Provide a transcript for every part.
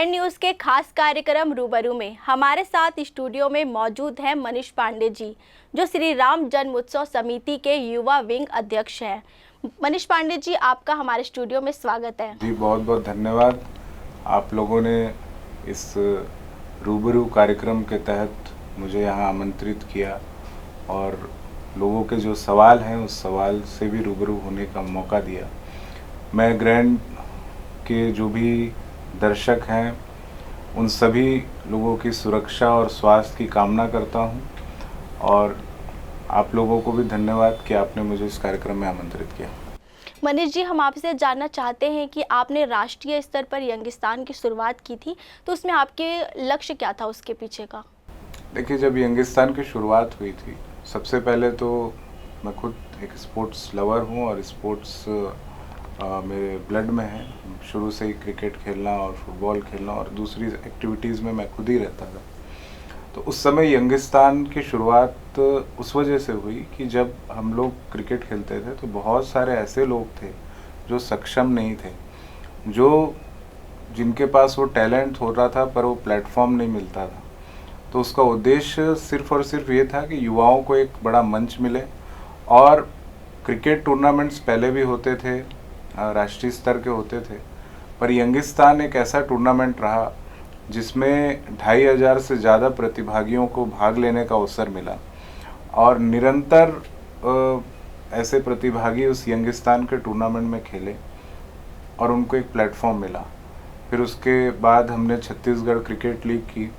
Grand news के खास कार्यक्रम रूबरू में हमारे साथ स्टूडियो में मौजूद हैं मनीष पांडे जी, जो श्री राम जन्मोत्सव समिति के युवा विंग अध्यक्ष हैं। मनीष पांडे जी, आपका हमारे स्टूडियो में स्वागत है। जी, बहुत बहुत धन्यवाद। आप लोगों ने इस रूबरू कार्यक्रम के तहत मुझे यहाँ आमंत्रित किया और लोगों के जो सवाल हैं उस सवाल से भी रूबरू होने का मौका दिया। मैं ग्रैंड के जो भी दर्शक हैं उन सभी लोगों की सुरक्षा और स्वास्थ्य की कामना करता हूं और आप लोगों को भी धन्यवाद कि आपने मुझे इस कार्यक्रम में आमंत्रित किया। मनीष जी, हम आपसे जानना चाहते हैं कि आपने राष्ट्रीय स्तर पर यंगिस्तान की शुरुआत की थी, तो उसमें आपके लक्ष्य क्या था, उसके पीछे का? देखिए, जब यंगिस्तान की शुरुआत हुई थी, सबसे पहले तो मैं खुद एक स्पोर्ट्स लवर हूं और स्पोर्ट्स मेरे ब्लड में है। शुरू से ही क्रिकेट खेलना और फुटबॉल खेलना और दूसरी एक्टिविटीज़ में मैं खुद ही रहता था। तो उस समय यंगिस्तान की शुरुआत उस वजह से हुई कि जब हम लोग क्रिकेट खेलते थे तो बहुत सारे ऐसे लोग थे जो सक्षम नहीं थे, जिनके पास वो टैलेंट हो रहा था पर वो प्लेटफॉर्म नहीं मिलता था। तो उसका उद्देश्य सिर्फ़ और सिर्फ ये था कि युवाओं को एक बड़ा मंच मिले। और क्रिकेट टूर्नामेंट्स पहले भी होते थे, राष्ट्रीय स्तर के होते थे, पर यंगिस्तान एक ऐसा टूर्नामेंट रहा जिसमें 2500 से ज़्यादा प्रतिभागियों को भाग लेने का अवसर मिला और निरंतर ऐसे प्रतिभागी उस यंगिस्तान के टूर्नामेंट में खेले और उनको एक प्लेटफॉर्म मिला। फिर उसके बाद हमने छत्तीसगढ़ क्रिकेट लीग की।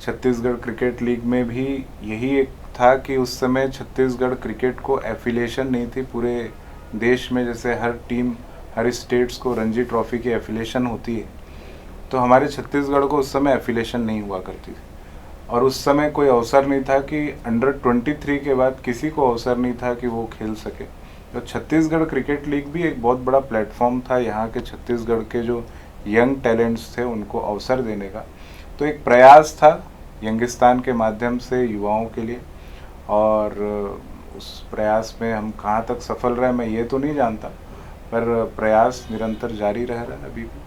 छत्तीसगढ़ क्रिकेट लीग में भी यही एक था कि उस समय छत्तीसगढ़ क्रिकेट को एफिलिएशन नहीं थी पूरे देश में। जैसे हर टीम, हर स्टेट्स को रणजी ट्रॉफी की एफिलिएशन होती है, तो हमारे छत्तीसगढ़ को उस समय एफिलिएशन नहीं हुआ करती थी और उस समय कोई अवसर नहीं था कि अंडर 23 के बाद किसी को अवसर नहीं था कि वो खेल सके। तो छत्तीसगढ़ क्रिकेट लीग भी एक बहुत बड़ा प्लेटफॉर्म था यहाँ के छत्तीसगढ़ के जो यंग टैलेंट्स थे उनको अवसर देने का। तो एक प्रयास था यंगिस्तान के माध्यम से युवाओं के लिए, और उस प्रयास में हम कहाँ तक सफल रहे मैं ये तो नहीं जानता, पर प्रयास निरंतर जारी रह रहा है अभी भी।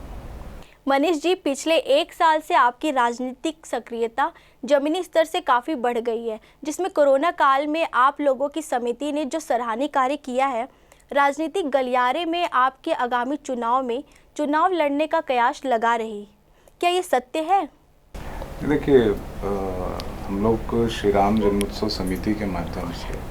मनीष जी, पिछले 1 साल से आपकी राजनीतिक सक्रियता जमीनी स्तर से काफ़ी बढ़ गई है, जिसमें कोरोना काल में आप लोगों की समिति ने जो सराहनीय कार्य किया है, राजनीतिक गलियारे में आपके आगामी चुनाव में चुनाव लड़ने का कयास लगा रही, क्या ये सत्य है? देखिए, हम लोग श्री राम जन्मोत्सव समिति के माध्यम से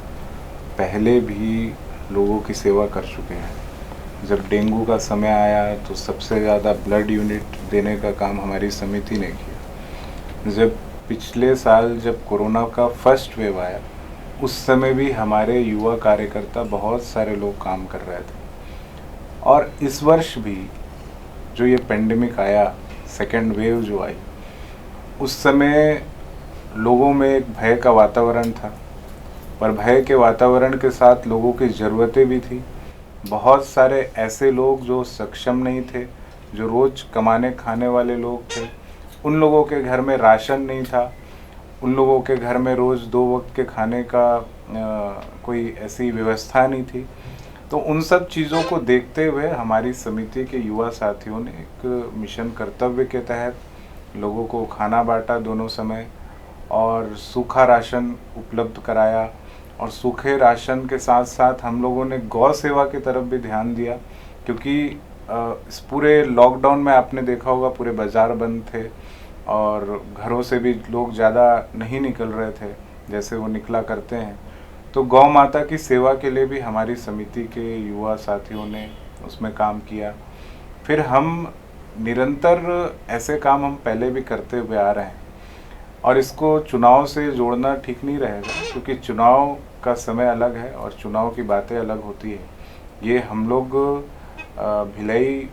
पहले भी लोगों की सेवा कर चुके हैं। जब डेंगू का समय आया तो सबसे ज़्यादा ब्लड यूनिट देने का काम हमारी समिति ने किया। जब पिछले साल जब कोरोना का फर्स्ट वेव आया उस समय भी हमारे युवा कार्यकर्ता बहुत सारे लोग काम कर रहे थे। और इस वर्ष भी जो ये पेंडेमिक आया, सेकेंड वेव जो आई, उस समय लोगों में एक भय का वातावरण था, पर भय के वातावरण के साथ लोगों की ज़रूरतें भी थी। बहुत सारे ऐसे लोग जो सक्षम नहीं थे, जो रोज़ कमाने खाने वाले लोग थे, उन लोगों के घर में राशन नहीं था, उन लोगों के घर में रोज़ 2 वक्त के खाने का कोई ऐसी व्यवस्था नहीं थी। तो उन सब चीज़ों को देखते हुए हमारी समिति के युवा साथियों ने एक मिशन कर्तव्य के तहत लोगों को खाना बांटा दोनों समय और सूखा राशन उपलब्ध कराया। और सूखे राशन के साथ साथ हम लोगों ने गौ सेवा की तरफ भी ध्यान दिया, क्योंकि इस पूरे लॉकडाउन में आपने देखा होगा पूरे बाज़ार बंद थे और घरों से भी लोग ज़्यादा नहीं निकल रहे थे जैसे वो निकला करते हैं। तो गौ माता की सेवा के लिए भी हमारी समिति के युवा साथियों ने उसमें काम किया। फिर हम निरंतर ऐसे काम हम पहले भी करते हुए आ रहे हैं और इसको चुनाव से जोड़ना ठीक नहीं रहेगा, क्योंकि चुनाव का समय अलग है और चुनाव की बातें अलग होती है। ये हम लोग भिलाई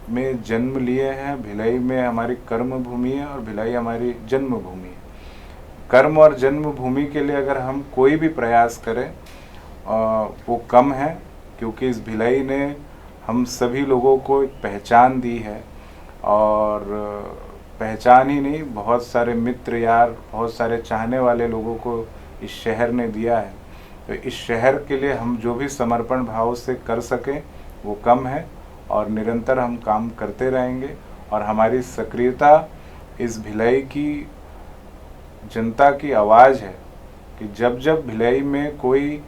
में जन्म लिए हैं, भिलाई में हमारी कर्म भूमि है और भिलाई हमारी जन्मभूमि है। कर्म और जन्मभूमि के लिए अगर हम कोई भी प्रयास करें वो कम है, क्योंकि इस भिलाई ने हम सभी लोगों को एक पहचान दी है। और पहचान ही नहीं, बहुत सारे मित्र यार, बहुत सारे चाहने वाले लोगों को इस शहर ने दिया है। तो इस शहर के लिए हम जो भी समर्पण भाव से कर सकें वो कम है और निरंतर हम काम करते रहेंगे और हमारी सक्रियता इस भिलाई की जनता की आवाज़ है कि जब जब भिलाई में कोई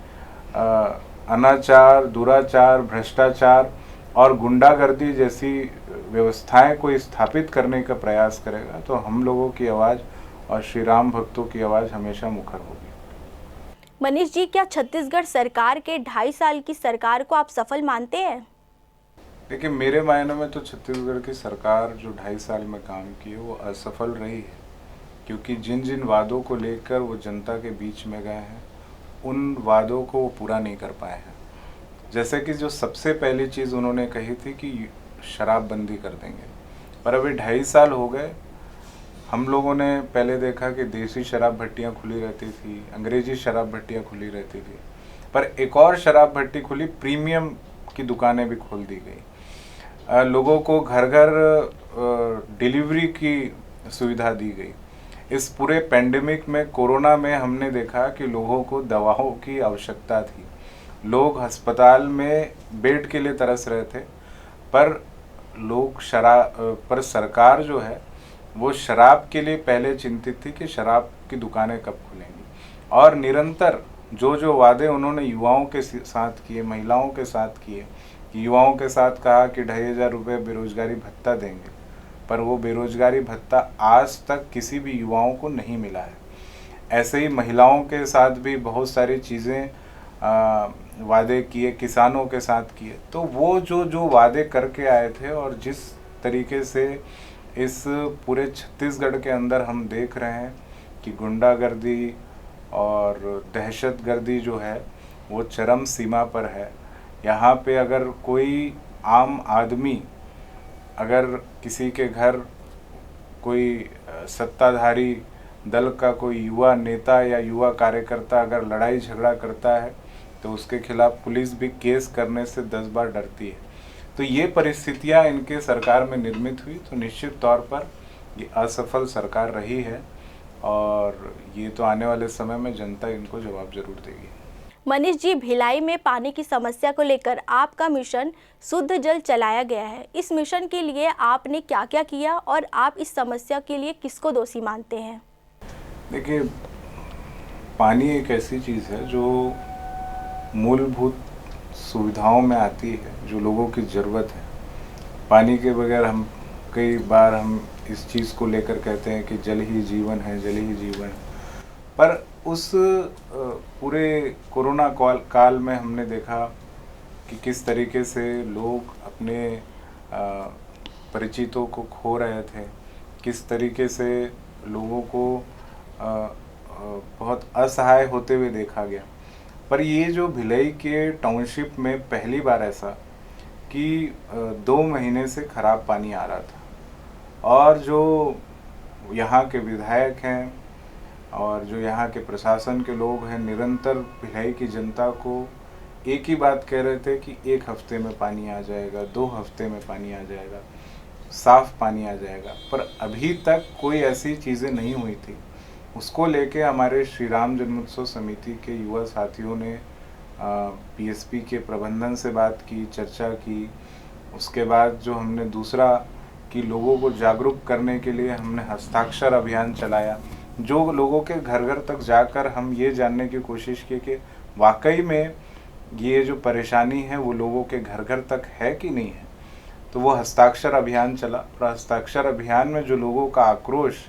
अनाचार, दुराचार, भ्रष्टाचार और गुंडागर्दी जैसी व्यवस्थाएं कोई स्थापित करने का प्रयास करेगा तो हम लोगों की आवाज़ और श्री राम भक्तों की आवाज़ हमेशा मुखर होगी। मनीष जी, क्या छत्तीसगढ़ सरकार के 2.5 साल की सरकार को आप सफल मानते हैं? देखिए, मेरे मायने में तो छत्तीसगढ़ की सरकार जो 2.5 साल में काम की है वो असफल रही है, क्योंकि जिन जिन वादों को लेकर वो जनता के बीच में गए हैं उन वादों को वो पूरा नहीं कर पाए हैं। जैसे कि जो सबसे पहली चीज़ उन्होंने कही थी कि शराबबंदी कर देंगे, पर अभी 2.5 साल हो गए। हम लोगों ने पहले देखा कि देसी शराब भट्टियाँ खुली रहती थी, अंग्रेजी शराब भट्टियाँ खुली रहती थी, पर एक और शराब भट्टी खुली, प्रीमियम की दुकानें भी खोल दी गई। लोगों को घर घर डिलीवरी की सुविधा दी गई। इस पूरे पेंडेमिक में, कोरोना में हमने देखा कि लोगों को दवाओं की आवश्यकता थी। लोग अस्पताल में बेड के लिए तरस रहे थे, पर सरकार जो है वो शराब के लिए पहले चिंतित थी कि शराब की दुकानें कब खुलेंगी। और निरंतर जो जो वादे उन्होंने युवाओं के साथ किए, महिलाओं के साथ किए, युवाओं के साथ कहा कि 2,500 रुपये बेरोजगारी भत्ता देंगे, पर वो बेरोजगारी भत्ता आज तक किसी भी युवाओं को नहीं मिला है। ऐसे ही महिलाओं के साथ भी बहुत सारी चीज़ें वादे किए, किसानों के साथ किए। तो वो जो वादे करके आए थे और जिस तरीके से इस पूरे छत्तीसगढ़ के अंदर हम देख रहे हैं कि गुंडागर्दी और दहशतगर्दी जो है वो चरम सीमा पर है। यहाँ पे अगर कोई आम आदमी, अगर किसी के घर कोई सत्ताधारी दल का कोई युवा नेता या युवा कार्यकर्ता अगर लड़ाई झगड़ा करता है तो उसके खिलाफ पुलिस भी केस करने से 10 बार डरती है। तो ये परिस्थितियाँ इनके सरकार में निर्मित हुई, तो निश्चित तौर पर ये असफल सरकार रही है और ये तो आने वाले समय में जनता इनको जवाब जरूर देगी। मनीष जी, भिलाई में पानी की समस्या को लेकर आपका मिशन शुद्ध जल चलाया गया है। इस मिशन के लिए आपने क्या क्या किया और आप इस समस्या के लिए किसको दोषी मानते हैं? देखिए, पानी एक ऐसी चीज़ है जो मूलभूत सुविधाओं में आती है, जो लोगों की ज़रूरत है। पानी के बगैर कई बार हम इस चीज़ को लेकर कहते हैं कि जल ही जीवन है, जल ही जीवन है, पर उस पूरे कोरोना काल में हमने देखा कि किस तरीके से लोग अपने परिचितों को खो रहे थे, किस तरीके से लोगों को बहुत असहाय होते हुए देखा गया। पर ये जो भिलाई के टाउनशिप में पहली बार ऐसा कि 2 महीने से ख़राब पानी आ रहा था और जो यहाँ के विधायक हैं और जो यहाँ के प्रशासन के लोग हैं निरंतर भिलाई की जनता को एक ही बात कह रहे थे कि 1 हफ्ते में पानी आ जाएगा, 2 हफ्ते में पानी आ जाएगा, साफ़ पानी आ जाएगा, पर अभी तक कोई ऐसी चीज़ें नहीं हुई थी। उसको लेके हमारे श्री राम जन्मोत्सव समिति के युवा साथियों ने पीएसपी के प्रबंधन से बात की, चर्चा की। उसके बाद जो हमने दूसरा कि लोगों को जागरूक करने के लिए हमने हस्ताक्षर अभियान चलाया, जो लोगों के घर घर तक जाकर हम ये जानने की कोशिश की कि वाकई में ये जो परेशानी है वो लोगों के घर घर तक है कि नहीं है। तो वो हस्ताक्षर अभियान चला और हस्ताक्षर अभियान में जो लोगों का आक्रोश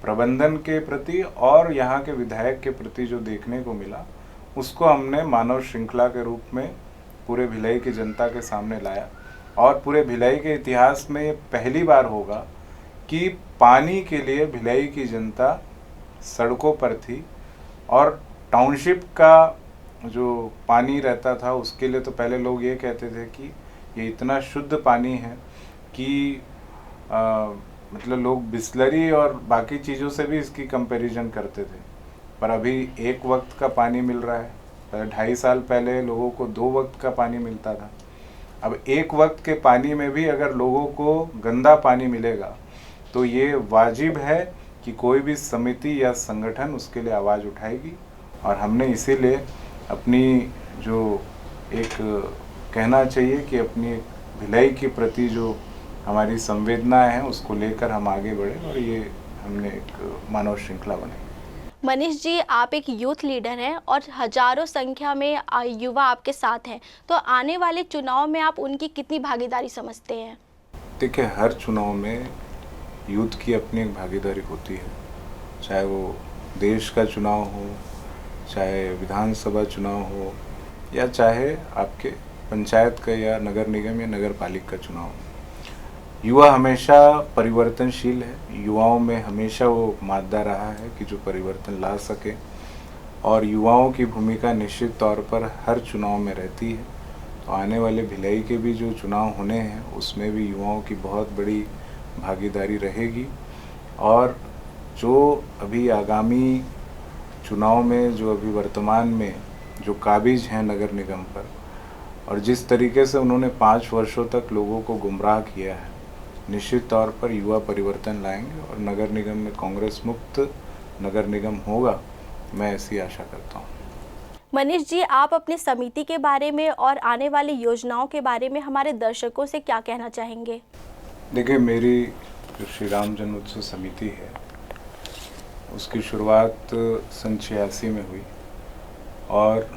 प्रबंधन के प्रति और यहाँ के विधायक के प्रति जो देखने को मिला, उसको हमने मानव श्रृंखला के रूप में पूरे भिलाई की जनता के सामने लाया। और पूरे भिलाई के इतिहास में ये पहली बार होगा कि पानी के लिए भिलाई की जनता सड़कों पर थी और टाउनशिप का जो पानी रहता था उसके लिए तो पहले लोग ये कहते थे कि ये इतना शुद्ध पानी है कि मतलब लोग बिस्लरी और बाकी चीज़ों से भी इसकी कंपैरिजन करते थे। पर अभी 1 वक्त का पानी मिल रहा है। 2.5 साल पहले लोगों को 2 वक्त का पानी मिलता था। अब 1 वक्त के पानी में भी अगर लोगों को गंदा पानी मिलेगा तो ये वाजिब है कि कोई भी समिति या संगठन उसके लिए आवाज़ उठाएगी। और हमने इसीलिए अपनी जो एक कहना चाहिए कि अपनी भिलाई के प्रति जो हमारी संवेदनाएं हैं उसको लेकर हम आगे बढ़े और ये हमने एक मानव श्रृंखला बनाई। मनीष जी, आप एक यूथ लीडर हैं और हजारों संख्या में युवा आपके साथ हैं, तो आने वाले चुनाव में आप उनकी कितनी भागीदारी समझते हैं? देखिए, हर चुनाव में यूथ की अपनी एक भागीदारी होती है, चाहे वो देश का चुनाव हो, चाहे विधानसभा चुनाव हो, या चाहे आपके पंचायत का या नगर निगम या नगर पालिका का चुनाव हो। युवा हमेशा परिवर्तनशील है, युवाओं में हमेशा वो मादा रहा है कि जो परिवर्तन ला सके, और युवाओं की भूमिका निश्चित तौर पर हर चुनाव में रहती है। तो आने वाले भिलाई के भी जो चुनाव होने हैं उसमें भी युवाओं की बहुत बड़ी भागीदारी रहेगी, और जो अभी आगामी चुनाव में जो अभी वर्तमान में जो काबिज हैं नगर निगम पर, और जिस तरीके से उन्होंने 5 वर्षों तक लोगों को गुमराह किया है, निश्चित तौर पर युवा परिवर्तन लाएंगे और नगर निगम में कांग्रेस मुक्त नगर निगम होगा, मैं ऐसी आशा करता हूँ। मनीष जी, आप अपनी समिति के बारे में और आने वाली योजनाओं के बारे में हमारे दर्शकों से क्या कहना चाहेंगे? देखिए, मेरी जो श्री राम जन्मोत्सव समिति है उसकी शुरुआत सन 86 में हुई, और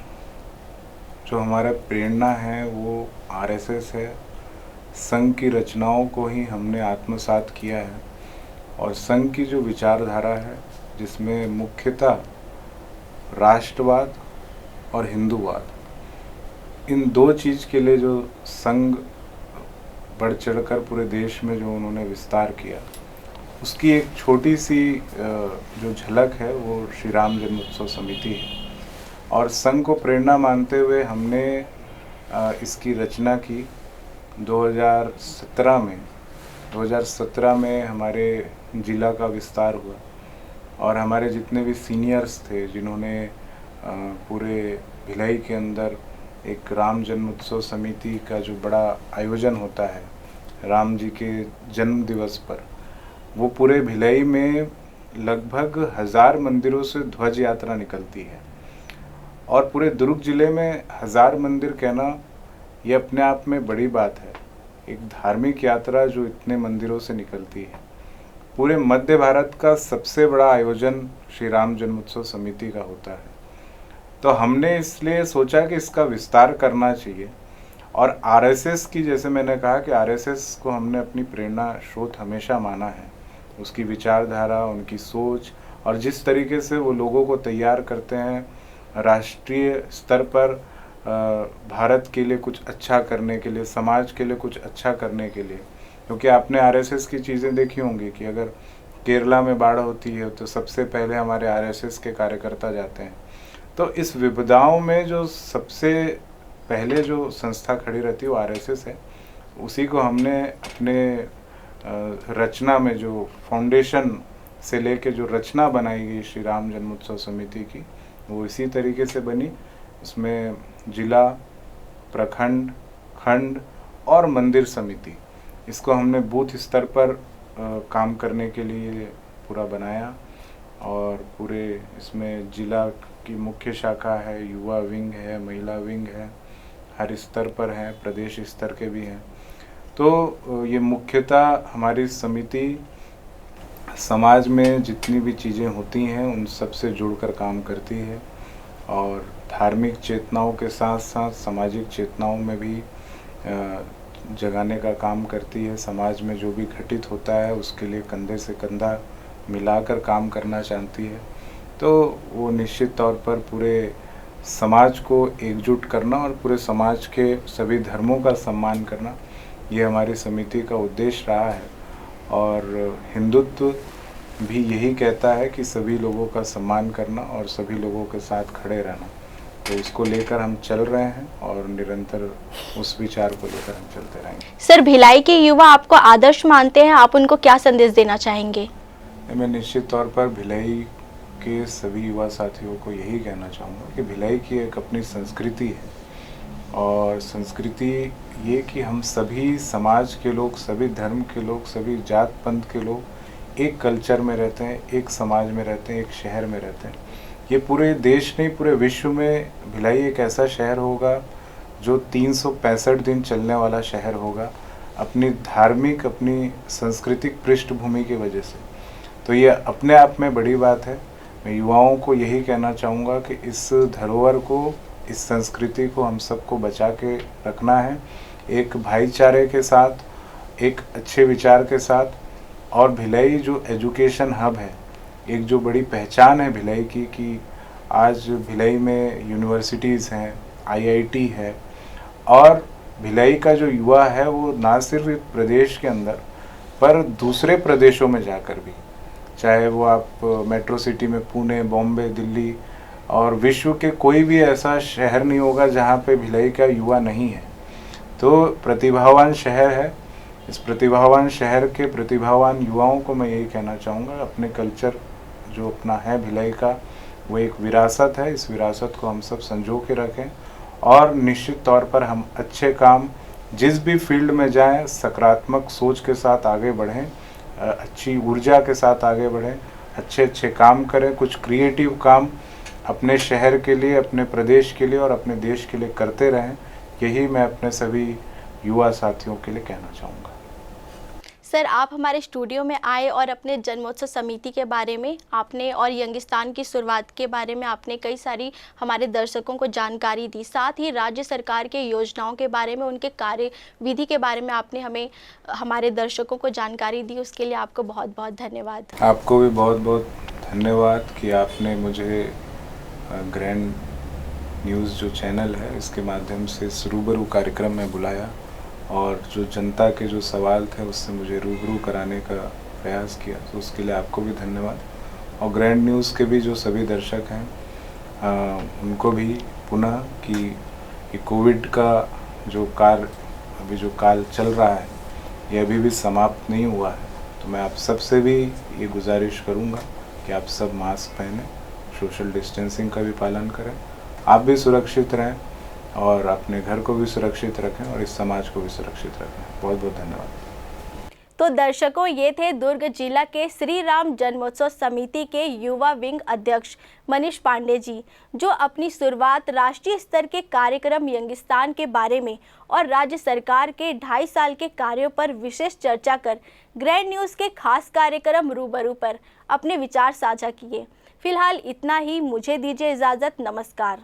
जो हमारा प्रेरणा है वो आरएसएस है। संघ की रचनाओं को ही हमने आत्मसात किया है, और संघ की जो विचारधारा है जिसमें मुख्यतः राष्ट्रवाद और हिंदूवाद, इन दो चीज़ के लिए जो संघ बढ़ चढ़कर पूरे देश में जो उन्होंने विस्तार किया, उसकी एक छोटी सी जो झलक है वो श्री राम जन्मोत्सव समिति है। और संघ को प्रेरणा मानते हुए हमने इसकी रचना की 2017 में हमारे ज़िला का विस्तार हुआ, और हमारे जितने भी सीनियर्स थे जिन्होंने पूरे भिलाई के अंदर एक राम जन्मोत्सव समिति का जो बड़ा आयोजन होता है राम जी के जन्म दिवस पर, वो पूरे भिलाई में लगभग 1000 मंदिरों से ध्वज यात्रा निकलती है, और पूरे दुर्ग जिले में 1000 मंदिर कहना ये अपने आप में बड़ी बात है। एक धार्मिक यात्रा जो इतने मंदिरों से निकलती है, पूरे मध्य भारत का सबसे बड़ा आयोजन श्री राम जन्मोत्सव समिति का होता है। तो हमने इसलिए सोचा कि इसका विस्तार करना चाहिए, और आरएसएस की, जैसे मैंने कहा कि आरएसएस को हमने अपनी प्रेरणा स्रोत हमेशा माना है, उसकी विचारधारा, उनकी सोच, और जिस तरीके से वो लोगों को तैयार करते हैं राष्ट्रीय स्तर पर भारत के लिए कुछ अच्छा करने के लिए, समाज के लिए कुछ अच्छा करने के लिए। क्योंकि आपने आरएसएस की चीज़ें देखी होंगी कि अगर केरला में बाढ़ होती है तो सबसे पहले हमारे आरएसएस के कार्यकर्ता जाते हैं। तो इस विपदाओं में जो सबसे पहले जो संस्था खड़ी रहती है वो आरएसएस है। उसी को हमने अपने रचना में, जो फाउंडेशन से लेके जो रचना बनाई गई श्री राम जन्मोत्सव समिति की, वो इसी तरीके से बनी। इसमें जिला, प्रखंड, खंड और मंदिर समिति, इसको हमने बूथ स्तर पर काम करने के लिए पूरा बनाया, और पूरे इसमें जिला की मुख्य शाखा है, युवा विंग है, महिला विंग है, हर स्तर पर हैं, प्रदेश स्तर के भी हैं। तो ये मुख्यतः हमारी समिति समाज में जितनी भी चीज़ें होती हैं उन सब से जुड़कर काम करती है, और धार्मिक चेतनाओं के साथ साथ सामाजिक चेतनाओं में भी जगाने का काम करती है। समाज में जो भी घटित होता है उसके लिए कंधे से कंधा मिलाकर काम करना चाहती है। तो वो निश्चित तौर पर पूरे समाज को एकजुट करना और पूरे समाज के सभी धर्मों का सम्मान करना, ये हमारी समिति का उद्देश्य रहा है। और हिंदुत्व भी यही कहता है कि सभी लोगों का सम्मान करना और सभी लोगों के साथ खड़े रहना। तो इसको लेकर हम चल रहे हैं और निरंतर उस विचार को लेकर हम चलते रहेंगे। सर, भिलाई के युवा आपको आदर्श मानते हैं, आप उनको क्या संदेश देना चाहेंगे? मैं निश्चित तौर पर भिलाई के सभी युवा साथियों को यही कहना चाहूँगा कि भिलाई की एक अपनी संस्कृति है, और संस्कृति ये कि हम सभी समाज के लोग, सभी धर्म के लोग, सभी जात पंथ के लोग एक कल्चर में रहते हैं, एक समाज में रहते हैं, एक शहर में रहते हैं। ये पूरे देश नहीं, पूरे विश्व में भिलाई एक ऐसा शहर होगा जो 365 दिन चलने वाला शहर होगा। अपनी धार्मिक, अपनी सांस्कृतिक पृष्ठभूमि की वजह से। तो ये अपने आप में बड़ी बात है। मैं युवाओं को यही कहना चाहूँगा कि इस धरोहर को, इस संस्कृति को हम सबको बचा के रखना है, एक भाईचारे के साथ, एक अच्छे विचार के साथ। और भिलाई जो एजुकेशन हब है, एक जो बड़ी पहचान है भिलाई की, कि आज भिलाई में यूनिवर्सिटीज़ हैं, आईआईटी है, और भिलाई का जो युवा है वो ना सिर्फ प्रदेश के अंदर पर दूसरे प्रदेशों में जाकर भी, चाहे वो आप मेट्रो सिटी में पुणे, बॉम्बे, दिल्ली, और विश्व के कोई भी ऐसा शहर नहीं होगा जहाँ पे भिलाई का युवा नहीं है। तो प्रतिभावान शहर है। इस प्रतिभावान शहर के प्रतिभावान युवाओं को मैं यही कहना चाहूँगा, अपने कल्चर जो अपना है भिलाई का, वो एक विरासत है। इस विरासत को हम सब संजो के रखें और निश्चित तौर पर हम अच्छे काम, जिस भी फील्ड में जाएं, सकारात्मक सोच के साथ आगे बढ़ें, अच्छी ऊर्जा के साथ आगे बढ़ें, अच्छे अच्छे काम करें, कुछ क्रिएटिव काम अपने शहर के लिए, अपने प्रदेश के लिए और अपने देश के लिए करते रहें। यही मैं अपने सभी युवा साथियों के लिए कहना चाहूँगा। सर, आप हमारे स्टूडियो में आए और अपने जन्मोत्सव समिति के बारे में आपने और यंगिस्तान की शुरुआत के बारे में आपने कई सारी हमारे दर्शकों को जानकारी दी। साथ ही राज्य सरकार के योजनाओं के बारे में, उनके कार्यविधि के बारे में आपने हमें, हमारे दर्शकों को जानकारी दी। उसके लिए आपको बहुत बहुत धन्यवाद। आपको भी बहुत बहुत धन्यवाद कि आपने मुझे ग्रैंड न्यूज़ जो चैनल है, इसके माध्यम से इस रूबरू कार्यक्रम में बुलाया और जो जनता के जो सवाल थे उससे मुझे रूबरू कराने का प्रयास किया। तो उसके लिए आपको भी धन्यवाद। और ग्रैंड न्यूज़ के भी जो सभी दर्शक हैं उनको भी पुनः कि कोविड का जो अभी जो काल चल रहा है, ये अभी भी समाप्त नहीं हुआ है। तो मैं आप सब से भी ये गुजारिश करूँगा कि आप सब मास्क पहनें, सोशल डिस्टेंसिंग का भी पालन करें, आप भी सुरक्षित रहें और अपने घर को भी सुरक्षित रखें और इस समाज को भी सुरक्षित रखें। बहुत बहुत धन्यवाद। तो दर्शकों, ये थे दुर्ग जिला के श्री राम जन्मोत्सव समिति के युवा विंग अध्यक्ष मनीष पांडे जी, जो अपनी शुरुआत राष्ट्रीय स्तर के कार्यक्रम यंगिस्तान के बारे में और राज्य सरकार के 2.5 साल के कार्यों पर विशेष चर्चा कर ग्रैंड न्यूज़ के खास कार्यक्रम रूबरू पर अपने विचार साझा किए। फिलहाल इतना ही, मुझे दीजिए इजाज़त। नमस्कार।